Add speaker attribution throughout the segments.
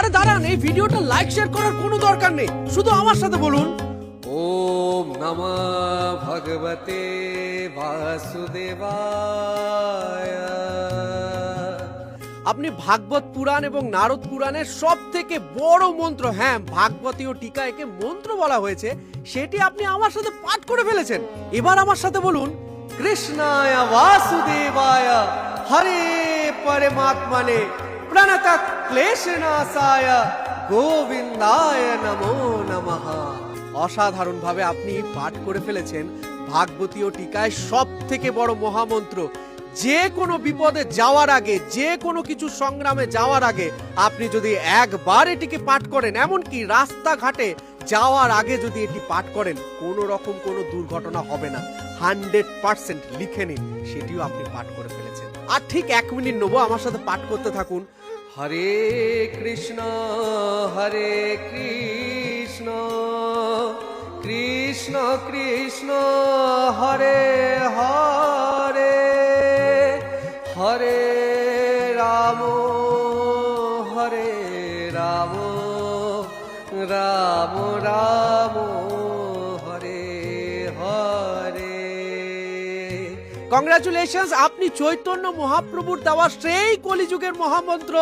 Speaker 1: আরে দাঁড়ান, এই ভিডিওটা লাইক শেয়ার করার কোনো দরকার নেই, শুধু আমার সাথে বলুন
Speaker 2: ওম নমঃ ভগবতে বাসুদেবায়।
Speaker 1: আপনি ভাগবত পুরাণ এবং নারদ পুরাণের সব থেকে বড় মন্ত্র, হ্যাঁ ভাগবতীয় টিকা একে মন্ত্র বলা হয়েছে, সেটি আপনি আমার সাথে পাঠ করে ফেলেছেন। এবার আমার সাথে বলুন
Speaker 2: কৃষ্ণায় বাসুদেবায় হরে পরমাত্মনে প্রণত ক্লেশনাশায় গোবিন্দায় নমো নমঃ।
Speaker 1: অসাধারণ ভাবে আপনি পাঠ করে ফেলেছেন ভাগবতীয় টিকায় সব থেকে বড় মহামন্ত্র। যে কোনো বিপদে যাওয়ার আগে, যে কোনো কিছু সংগ্রামে যাওয়ার আগে আপনি যদি একবার এটিকে পাঠ করেন, এমনকি রাস্তাঘাটে যাওয়ার আগে যদি এটি পাঠ করেন, কোনো রকম কোনো দুর্ঘটনা হবে না। 100% লিখে নিন, সেটিও আপনি পাঠ করে ফেলেছেন। আর ঠিক 1 মিনিট নেবো, আমার সাথে পাঠ করতে থাকুন।
Speaker 2: হরে কৃষ্ণ কৃষ্ণ কৃষ্ণ হরে হরে হরে রাম রাম রাম হরে হরে।
Speaker 1: কংগ্রাচুলেশনস, আপনি চৈতন্য মহাপ্রভুর দেওয়া সেই কলিযুগের মহামন্ত্র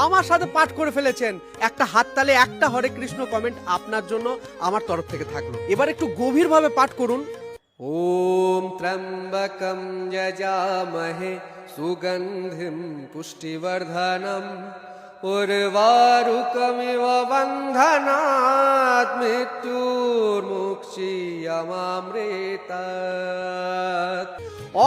Speaker 1: আমার সাথে পাঠ করে ফেলেছেন। একটা হাততালি, একটা হরে কৃষ্ণ কমেন্ট আপনার জন্য আমার তরফ থেকে থাকলো। এবার একটু গভীরভাবে পাঠ করুন।
Speaker 2: ওম ত্র্যম্বকম যজামহে সুগন্ধিম পুষ্টিবর্ধনম উর্বারুকমিব বন্ধনাৎ মৃত্যুর্মুক্ষীয়মামৃতাৎ।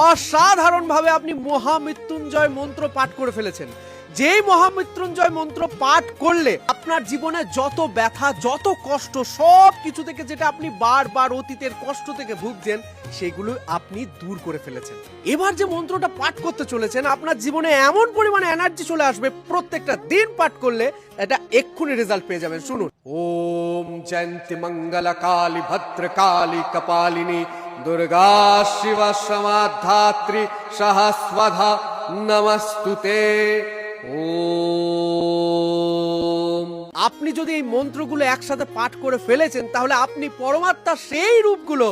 Speaker 1: অসাধারণ ভাবে আপনি মহামৃত্যুঞ্জয় মন্ত্র পাঠ করে ফেলেছেন। যেই মহামৃত্যুঞ্জয় মন্ত্র পাঠ করলে আপনার জীবনে যত ব্যথা, যত কষ্ট, সব কিছু থেকে যেটা আপনি বারবার অতীতের কষ্ট থেকে ভুগছেন, সেগুলো আপনি দূর করে ফেলেছেন। এবার যে মন্ত্রটা পাঠ করতে চলেছেন, আপনার জীবনে এমন পরিমাণে এনার্জি চলে আসবে, প্রত্যেকটা দিন পাঠ করলে এটা এক্ষুনি রেজাল্ট পেয়ে যাবেন। শুনুন।
Speaker 2: ওম জয়ন্তি মঙ্গল কালী ভদ্র কালী কপালিনী দুর্গা শিব সমাধাত্রী সহস্বধা নমস্তুতে। ওম।
Speaker 1: আপনি যদি এই মন্ত্রগুলো একসাথে পাঠ করে ফেলেছেন, তাহলে আপনি পরমাত্মার সেই রূপগুলো